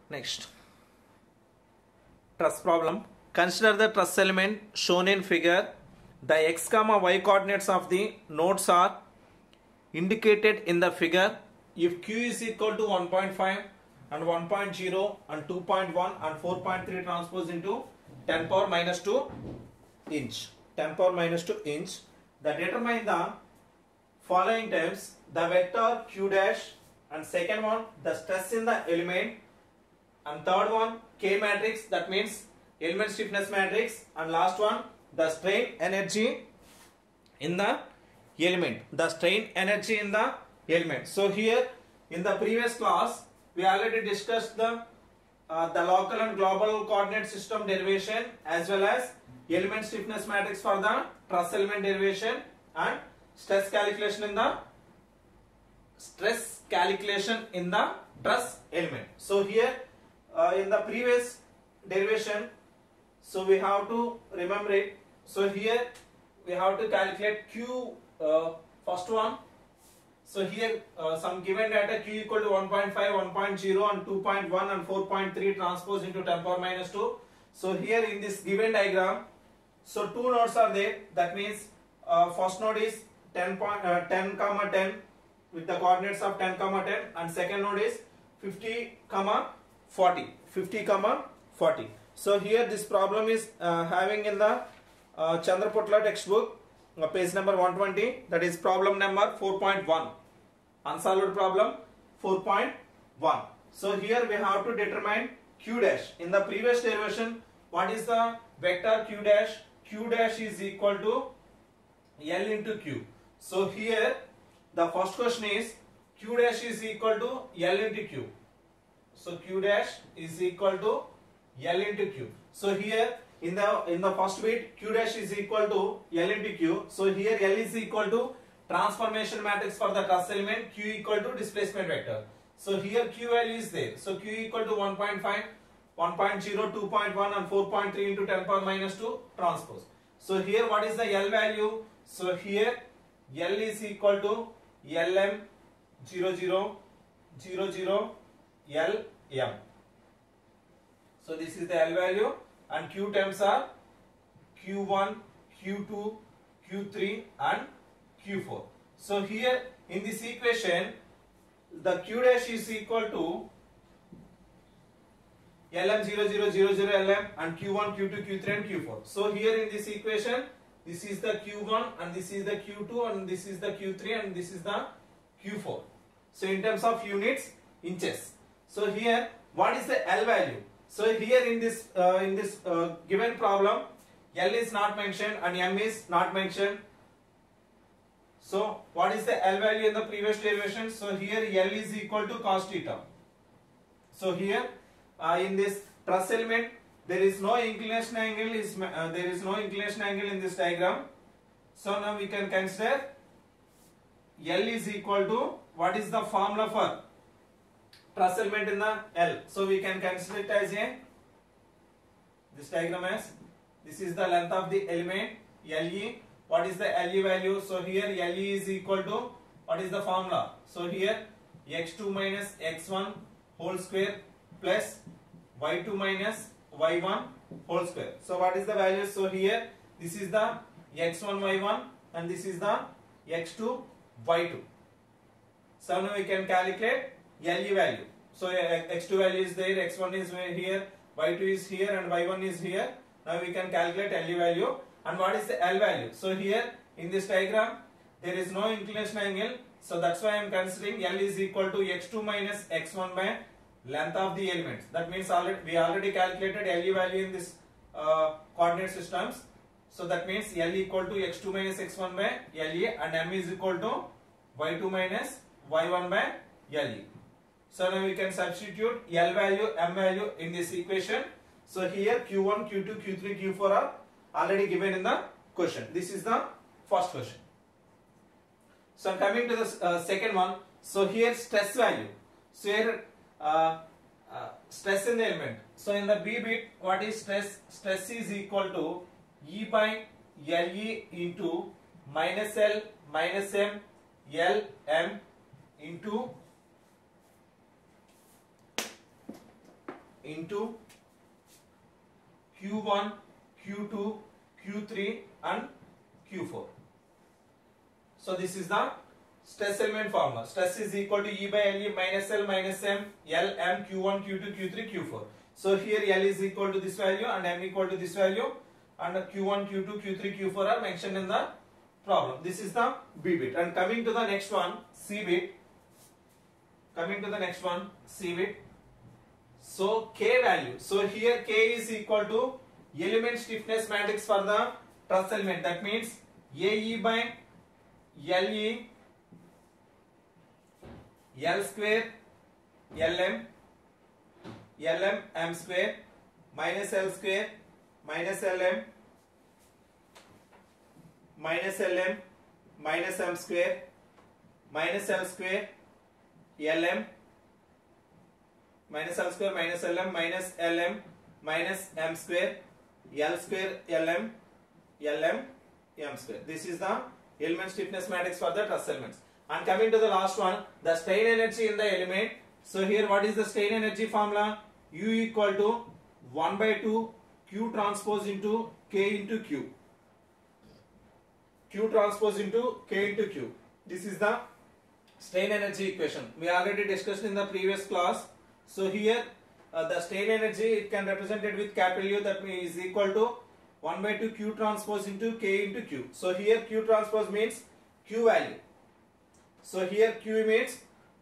Next, truss problem. Consider the truss element shown in figure. The x comma y coordinates of the nodes are indicated in the figure. If q is equal to 1.5 and 1.0 and 2.1 and 4.3 transpose into 10 power minus 2 inch. 10 power minus 2 inch. Determine the following terms: the vector q dash, and second one the stress in the element, and third one K matrix, that means element stiffness matrix, and last one the strain energy in the element. The strain energy in the element. So here in the previous class we already discussed the local and global coordinate system derivation as well as element stiffness matrix for the truss element derivation and stress calculation in the truss element. So here in the previous derivation, so we have to remember it. So here we have to calculate q, first one. So here some given data q equal to 1.5, 1.0 and 2.1 and 4.3 transpose into 10 power minus 2. So here in this given diagram, so two nodes are there. That means first node is 10 comma 10 with the coordinates of 10 comma 10, and second node is 50 comma 40. So here this problem is having in the Chandraputla textbook, page number 120, that is problem number 4.1, unsolved problem 4.1. So here we have to determine q dash. In the previous derivation, what is the vector q dash? Q dash is equal to L into q. So here the first question is q dash is equal to L into q. So q dash is equal to L into q. So here in the first bit q dash is equal to L into q. So here L is equal to transformation matrix for the truss element, q equal to displacement vector. So here q value is there. So q equal to 1.5, 1.0, 2.1 and 4.3 into 10 power minus 2 transpose. So here what is the L value? So here L is equal to Lm 00 00 Lm. So this is the L value, and q terms are q1, q2, q3 and q4. So here in this equation the q dash is equal to Lm 0000 Lm and q1, q2, q3 and q4. So here in this equation, this is the q1 and this is the q2 and this is the q3 and this is the q4. So in terms of units, inches. So here what is the L value? So here in this given problem, L is not mentioned and M is not mentioned. So what is the L value in the previous derivation? So here L is equal to cos theta. So here in this truss element there is no inclination angle in this diagram. So now we can consider L is equal to, what is the formula for truss element in the L? So we can consider it as this diagram as, this is the length of the element Le. What is the Le value? So here Le is equal to, what is the formula? So here x2 minus x1 whole square plus y2 minus y1 whole square. So what is the value? So here this is the x1 y1 and this is the x2 y2. So now we can calculate Le value. So x2 value is there, x1 is here, y2 is here and y1 is here. Now we can calculate Le value. And what is the L value? So here in this diagram there is no inclination angle. So that's why I am considering L is equal to x2 minus x1 by length of the elements. That means we already calculated Le value in this coordinate systems. So that means L equal to x2 minus x1 by Le, and M is equal to y2 minus y1 by Le. So now we can substitute L value, M value in this equation. So here q1, q2, q3, q4 are already given in the question. This is the first question. So coming to the second one. So here stress value. So here stress in the element. So in the B bit, what is stress? Stress is equal to E by Le into minus L minus M L M into into Q1, Q2, Q3 and Q4. So this is the stress element formula. Stress is equal to E by LE minus L minus M, L, M, Q1, Q2, Q3, Q4. So here L is equal to this value and M equal to this value, and Q1, Q2, Q3, Q4 are mentioned in the problem. This is the B bit. And coming to the next one, C bit. Coming to the next one, C bit. So K value. So here K is equal to element stiffness matrix for the truss element. That means AE by LE, L square, LM, LM, M square, minus L square, minus LM, minus LM, minus M square, minus L square, LM, minus L square, minus LM, minus LM, minus M square, L square, LM, LM, M square. This is the element stiffness matrix for the truss elements. And coming to the last one, the strain energy in the element. So here what is the strain energy formula? U equal to 1 by 2 Q transpose into K into Q. Q transpose into K into Q. This is the strain energy equation. We already discussed in the previous class. So here the strain energy, it can represent it with capital U, that is equal to 1 by 2 Q transpose into K into Q. So here Q transpose means Q value. So here Q means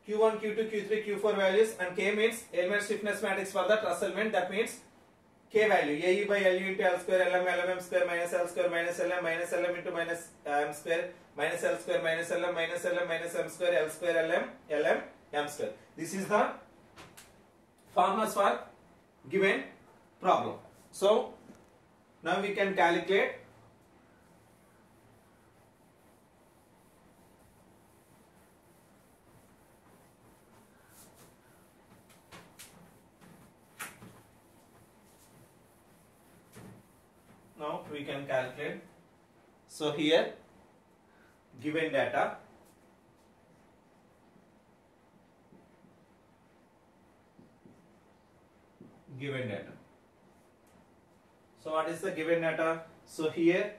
Q1, Q2, Q3, Q4 values, and K means element stiffness matrix for the truss element. That means K value, AE by LU into L square, LM, LM square, minus L square, minus LM into minus M square, minus L square, minus LM, minus LM, minus M square, L square, LM, LM, M square. This is the formulas for given problem. So now we can calculate So here given data, so what is the given data? So here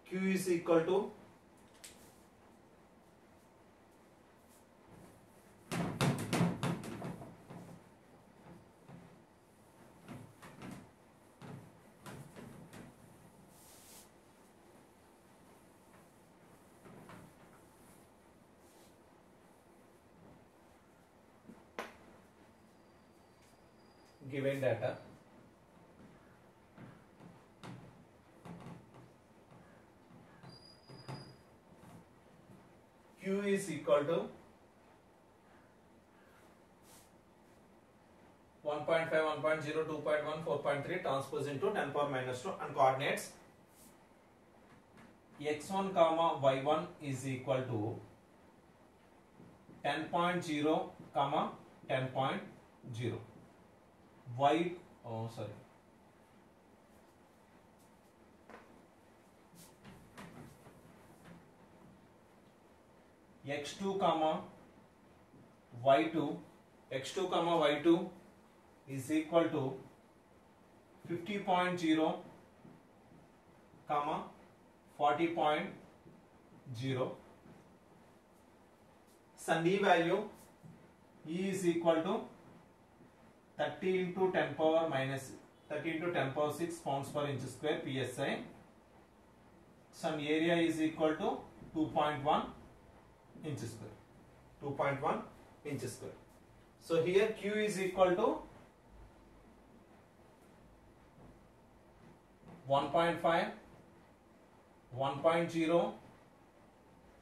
Q is equal to given data Q is equal to 1.5, 1.0, 2.1, 4.3 transpose into 10 power minus 2 and coordinates x1 comma y1 is equal to 10.0 comma 10.0 x2 comma y2 is equal to 50.0 comma 40.0. And E value, E is equal to 30 into 10 power minus 30 into 10 power 6 pounds per inch square psi. Some area is equal to 2.1 inch square. 2.1 inch square. So here Q is equal to 1.5, 1.0,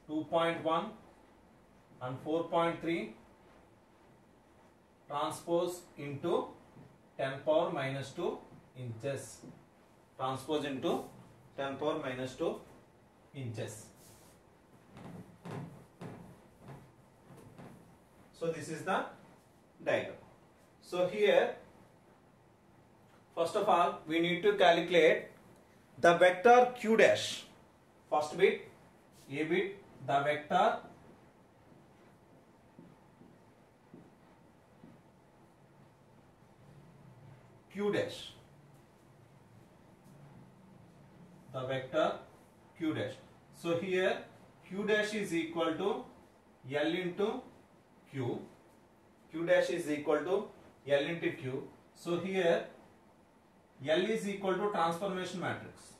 2.1 and 4.3 transpose into 10 power minus 2 inches. Transpose into 10 power minus 2 inches. So this is the diagram. So here, first of all, we need to calculate the vector Q dash. First bit, A bit, the vector q dash, the vector q dash. So here q dash is equal to L into q, q dash is equal to L into q. So here L is equal to transformation matrix.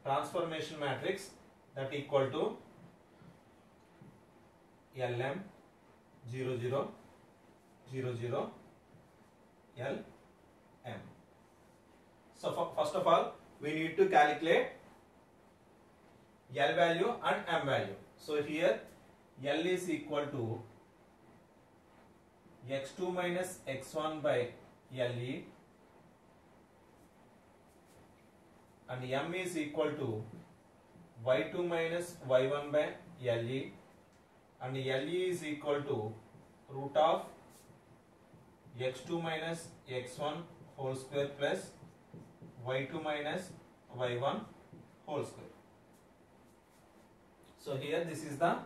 Transformation matrix that equal to Lm 0 0 0 0 Lm. So first of all we need to calculate L value and M value. So here L is equal to x2 minus x1 by Le, and M is equal to y2 minus y1 by Le, and Le is equal to root of x2 minus x1 whole square plus y2 minus y1 whole square. So here this is the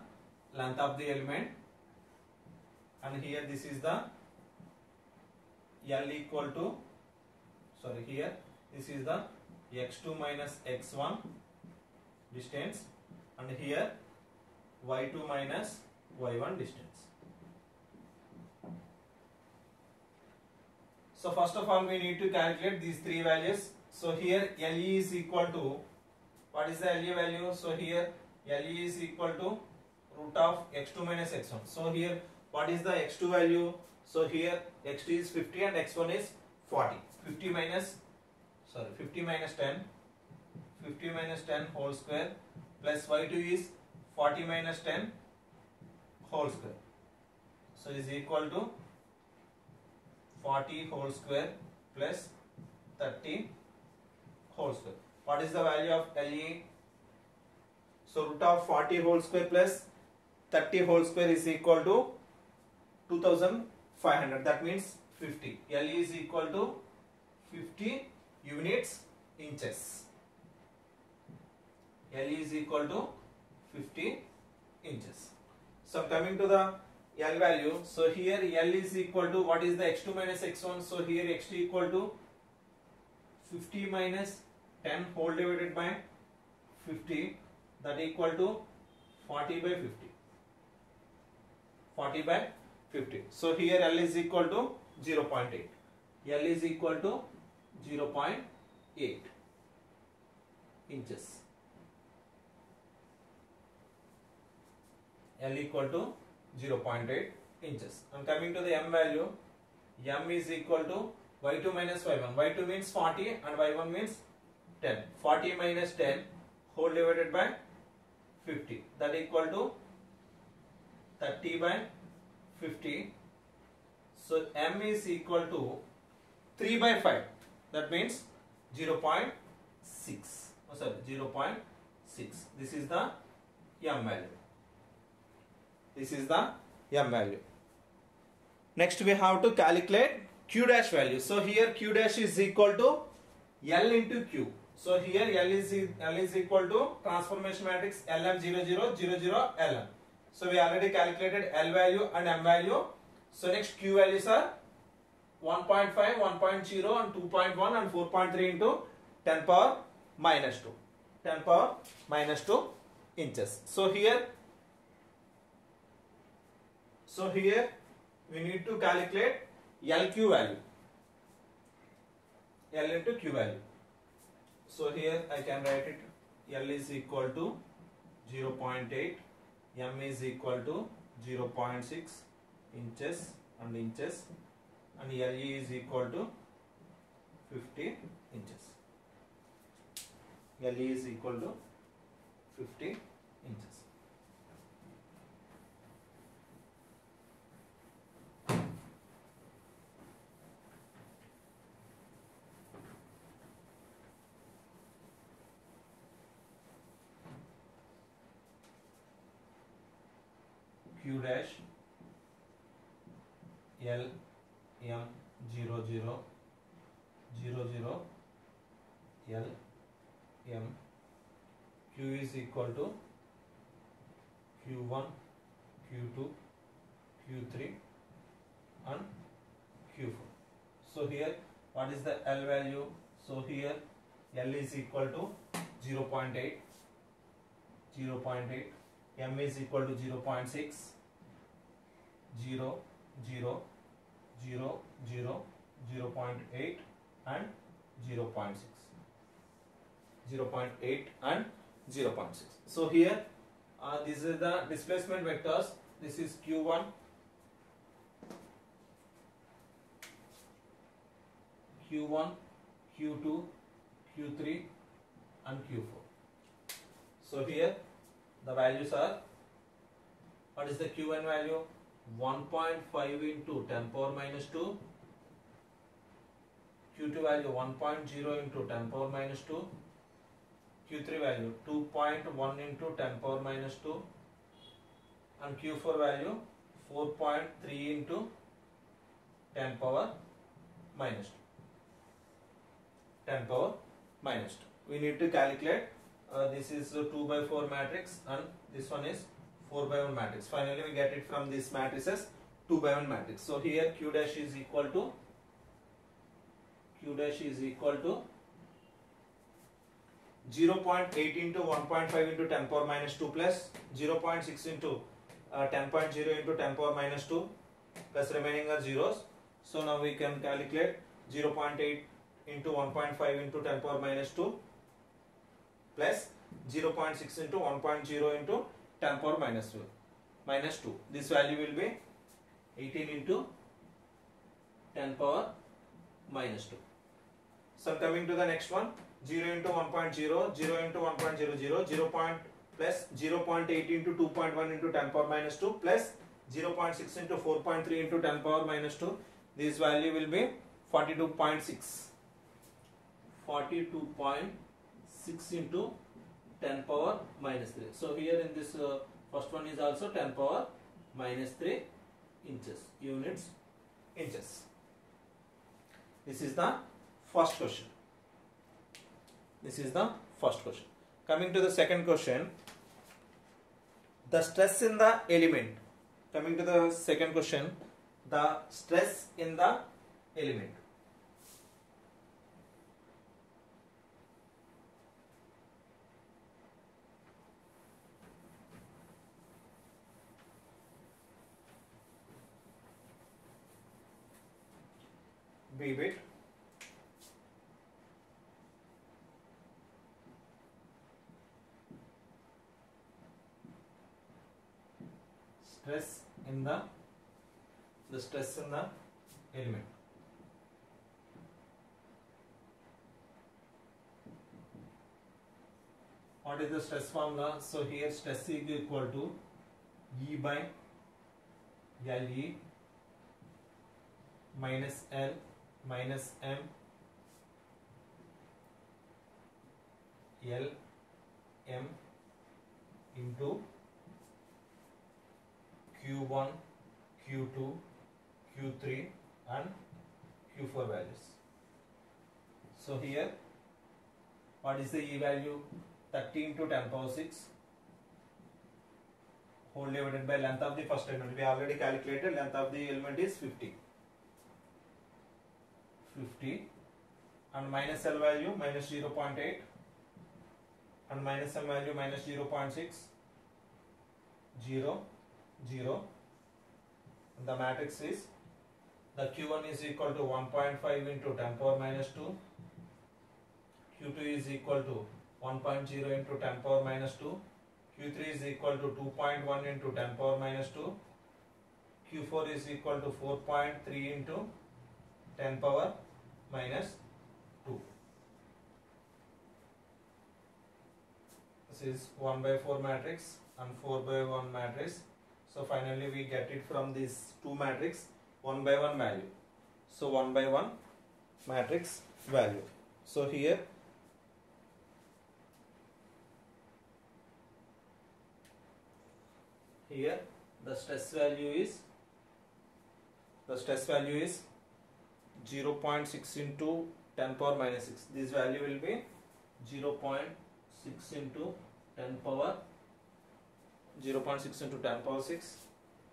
length of the element, and here this is the L equal to, sorry, here this is the x2 minus x1 distance, and here y2 minus y1 distance. So first of all we need to calculate these three values. So here Le is equal to, what is the Le value? So here Le is equal to root of x2 minus x1. So here what is the x2 value? So here x2 is 50 and x1 is 40. 50 minus 10, 50 minus 10 whole square plus y2 is 40 minus 10 whole square. So is equal to 40 whole square plus 30 whole square. What is the value of Le? So root of 40 whole square plus 30 whole square is equal to 2500. That means 50. Le is equal to 50 units inches. Le is equal to 50 inches. So coming to the L value, so here L is equal to, what is the x2 minus x1? So here x2 equal to 50 minus 10 whole divided by 50, that equal to 40 by 50. 40 by 50. So here L is equal to 0.8. L is equal to 0.8 inches. L equal to 0.8 inches. And coming to the M value, M is equal to y2 minus y1. y2 means 40 and y1 means 10. 40 minus 10 whole divided by 50. That equal to 30 by 50. So M is equal to 3 by 5. That means 0.6. Oh, sorry, 0.6. This is the M value. This is the M value. Next we have to calculate Q dash value. So here Q dash is equal to L into Q. So here L is equal to transformation matrix Lm 0 0 0 0 Lm. So we already calculated L value and M value. So next Q values are 1.5, 1.0 and 2.1 and 4.3 into 10 power minus 2. 10 power minus 2 inches. So here we need to calculate LQ value. L into Q value. So here I can write it, L is equal to 0.8, M is equal to 0.6 inches, and LE is equal to 50 inches. LE is equal to 50 inches. Q dash L M 0 0 0 0 L M. Q is equal to Q1, Q2, Q3 and Q4. So here what is the L value? So here L is equal to 0.8, 0.8, M is equal to 0.6, 0, 0, 0, 0, 0.8 and 0.6, 0.8 and 0.6. So here this is the displacement vectors. This is Q1, Q1, Q2, Q3 and Q4. So here the values are, what is the Q1 value? 1.5 into 10 power minus 2, Q2 value 1.0 into 10 power minus 2, Q3 value 2.1 into 10 power minus 2 and Q4 value 4.3 into 10 power minus 2. 10 power minus 2. We need to calculate this is a 2 by 4 matrix and this one is 4 by 1 matrix. Finally we get it from these matrices 2 by 1 matrix. So here Q dash is equal to 0.8 into 1.5 into 10 power minus 2 plus 0.6 into 10.0 into 10 power minus 2 plus remaining are zeros. So now we can calculate 0.8 into 1.5 into 10 power minus 2 plus 0.6 into 1.0 into 10 power minus 2. This value will be 18 into 10 power minus 2. So coming to the next one, 0 into 1.0, 0 into 1.00, 0 plus 0.8 into 2.1 into 10 power minus 2 plus 0.6 into 4.3 into 10 power minus 2. This value will be 42.6. 42.6 into 10 power minus 3. So here in this first one is also 10 power minus 3 inches, units inches. This is the first question. Coming to the second question, the stress in the element. Coming to the second question, the stress in the element. B bit stress in the stress in the element. What is the stress formula? So here stress is equal to E by LE minus L minus M L M into Q1, Q2, Q3 and Q4 values. So here what is the E value? 30 into 10 power 6 whole divided by length of the first element. We already calculated length of the element is 50 and minus L value minus 0.8 and minus M value minus 0.6 0 0. The matrix is, the Q1 is equal to 1.5 into 10 power minus 2, Q2 is equal to 1.0 into 10 power minus 2, Q3 is equal to 2.1 into 10 power minus 2, Q4 is equal to 4.3 into 10 power minus 2. This is 1 by 4 matrix and 4 by 1 matrix. So finally we get it from these two matrix 1 by 1 value. So 1 by 1 matrix value. So here the stress value is 0.6 into 10 power minus 6. This value will be 0.6 into 10 power 0.6 into 10 power 6,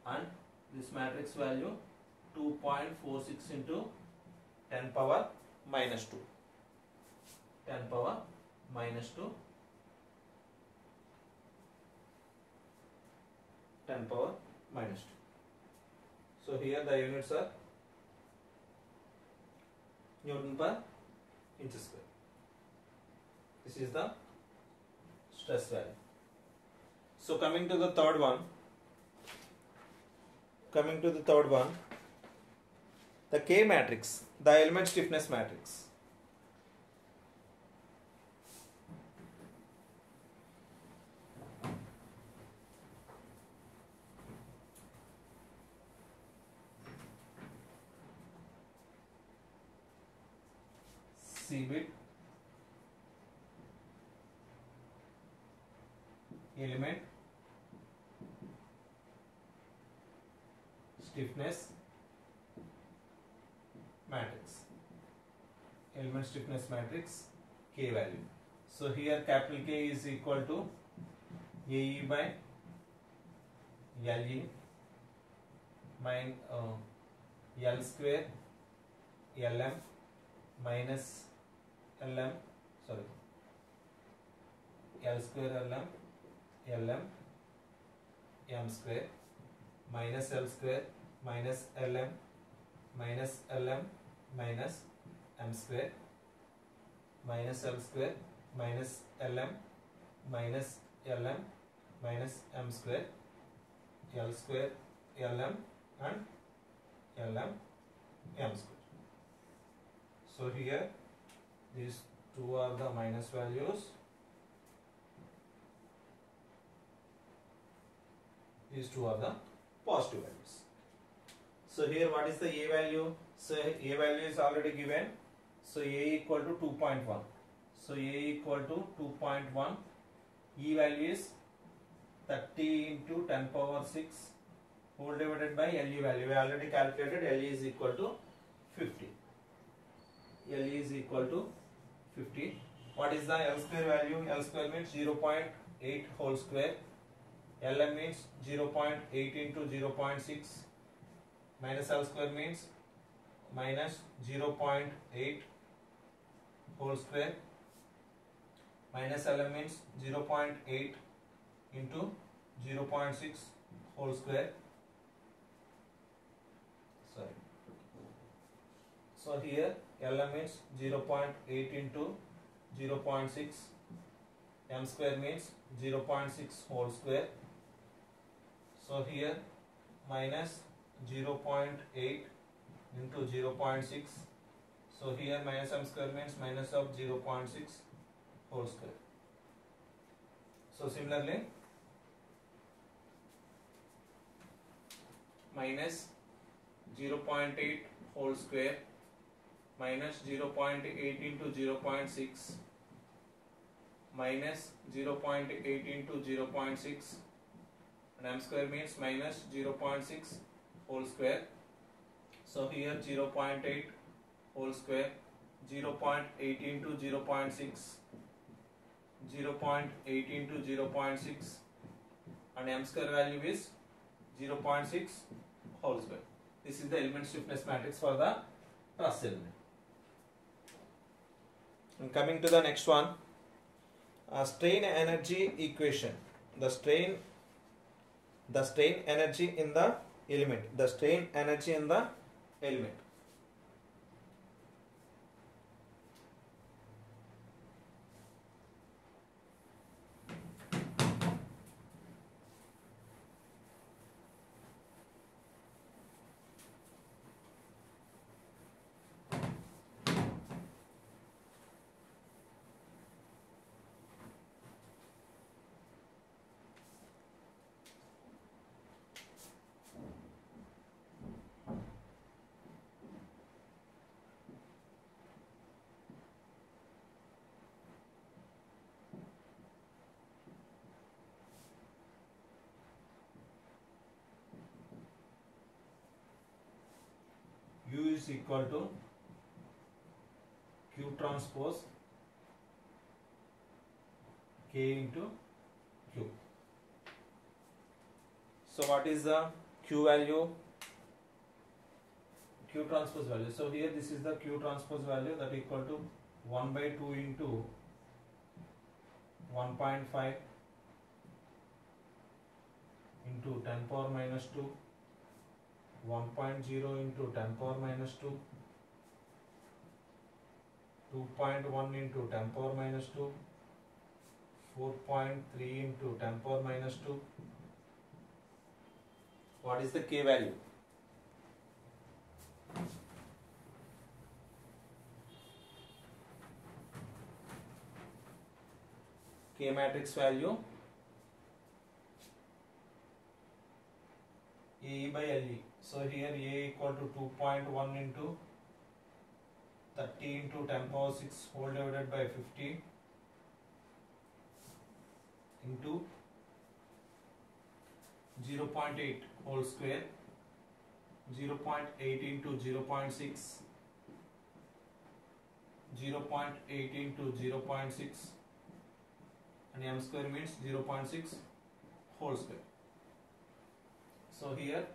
and this matrix value 2.46 into 10 power minus 2. 10 power minus 2. 10 power minus 2. So here the units are Newton per inch square. This is the stress value. So coming to the third one, the K matrix, the element stiffness matrix. C-bit, element stiffness matrix, element stiffness matrix K value. So here capital K is equal to AE by LE L square LM minus LM, sorry, L square LM M square minus L square minus LM minus LM minus M square minus L square minus LM minus LM minus M square, L square LM and LM M square. So here these two are the minus values, these two are the positive values. So here what is the A value? So A value is already given. So A equal to 2.1. So A equal to 2.1. E value is 30 into 10 power 6 whole divided by LE value. We already calculated LE is equal to 50. LE is equal to 50. What is the L square value? L square means 0.8 whole square. LM means 0.8 into 0.6 minus L square means minus 0.8 whole square minus LM means 0.8 into 0.6 whole square. Sorry. So here LM means 0.8 into 0.6, M square means 0.6 whole square. So here minus 0.8 into 0.6. So here minus M square means minus of 0.6 whole square. So similarly minus 0.8 whole square minus 0.8 into 0.6 minus 0.8 into 0.6 and M square means minus 0.6 whole square. So here 0.8 whole square, 0.8 into 0.6, 0.8 into 0.6 and M square value is 0.6 whole square. This is the element stiffness matrix for the truss element. And coming to the next one, strain energy equation. The strain energy in the element. The strain energy in the element. U is equal to Q transpose K into Q. So what is the Q value? Q transpose value. So here this is the Q transpose value, that equal to 1 by 2 into 1.5 into 10 power minus 2, 1.0 into 10 power minus 2, 2.1 into 10 power minus 2, 4.3 into 10 power minus 2. What is the K value? K matrix value AE by LE. So here A equal to 2.1 into 30 into 10 power 6 whole divided by 50 into 0.8 whole square, 0.8 into 0.6, 0.8 into 0.6, and m square means 0.6 whole square. So here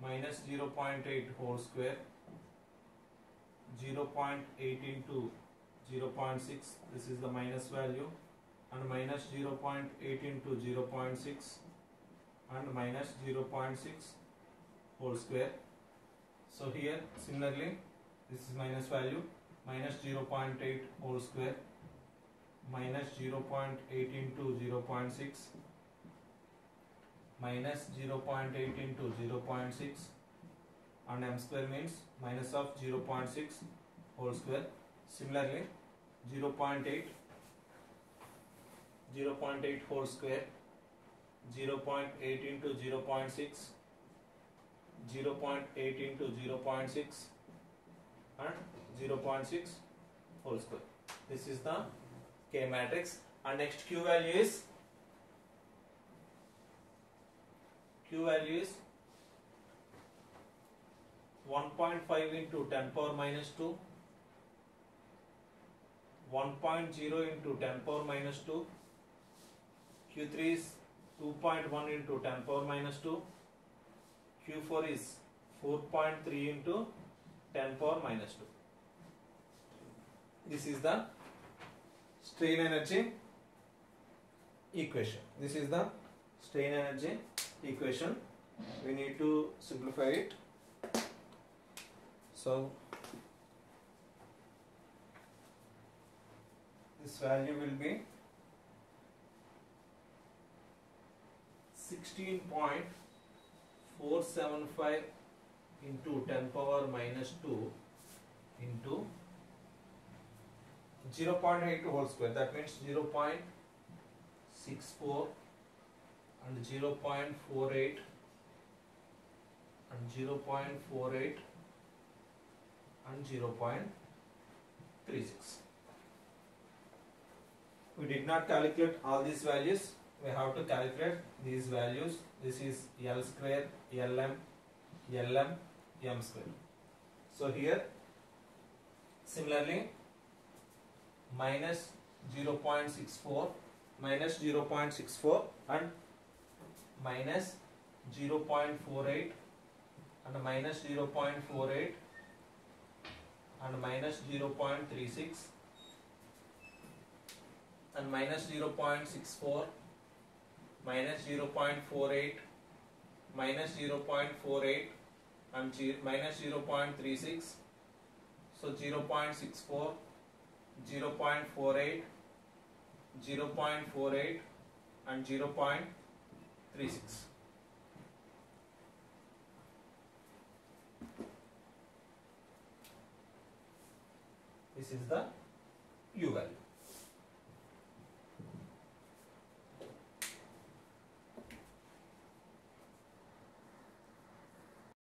minus 0.8 whole square, 0.8 into 0.6, this is the minus value, and minus 0.8 into 0.6 and minus 0.6 whole square. So here similarly this is minus value, minus 0.8 whole square, minus 0.8 into 0.6, minus 0.8 into 0.6, and m square means minus of 0.6 whole square. Similarly 0.8 whole square, 0.8 into 0.6, 0.8 into 0.6 and 0.6 whole square. This is the K matrix. And next Q value is 1.5 into 10 power minus 2, 1.0 into 10 power minus 2, Q3 is 2.1 into 10 power minus 2, Q4 is 4.3 into 10 power minus 2. This is the strain energy equation. This is the strain energy equation. We need to simplify it. So this value will be 16.475 into 10 power minus 2 into 0.8 whole square, that means 0.64 and 0.48 and 0.48 and 0.36. We did not calculate all these values. We have to calculate these values. This is L square, LM, M square. So here similarly minus 0.64 and minus 0.48 and minus 0.48 and minus 0.36 and minus 0.64 minus 0.48 minus 0.48 and minus 0.36. So 0.64, 0.48, 0.48 and 0.36. This is the U value.